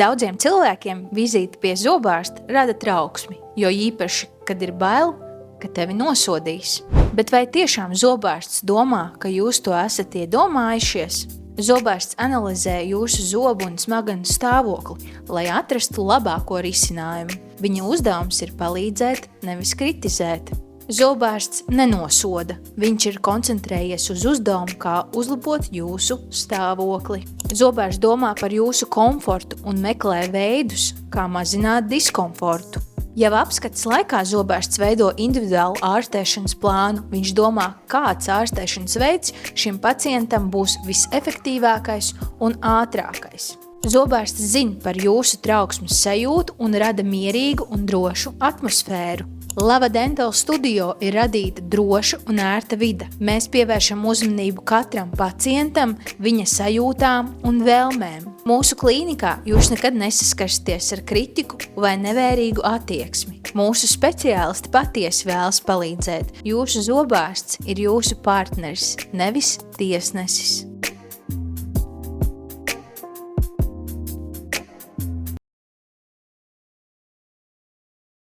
Daudziem cilvēkiem vizīte pie zobārsta rada trauksmi, jo īpaši, kad ir bail, ka tevi nosodīs. Bet vai tiešām zobārsts domā, ka jūs to esat iedomājušies? Zobārsts analizē jūsu zobu un smaganu stāvokli, lai atrastu labāko risinājumu. Viņa uzdevums ir palīdzēt, nevis kritizēt. Zobārsts nenosoda, viņš ir koncentrējies uz uzdevumu, kā uzlabot jūsu stāvokli. Zobārsts domā par jūsu komfortu un meklē veidus, kā mazināt diskomfortu. Jau apskates laikā zobārsts veido individuālu ārstēšanas plānu. Viņš domā, kāds ārstēšanas veids šim pacientam būs visefektīvākais un ātrākais. Zobārsts zina par jūsu trauksmes sajūtu un rada mierīgu un drošu atmosfēru. Lava Dental Studio ir radīta droša un ērta vide. Mēs pievēršam uzmanību katram pacientam, viņa sajūtām un vēlmēm. Mūsu klīnikā jūs nekad nesaskarsieties ar kritiku vai nevērīgu attieksmi. Mūsu speciālisti patiesi vēlas palīdzēt. Jūsu zobārsts ir jūsu partneris, nevis tiesnesis.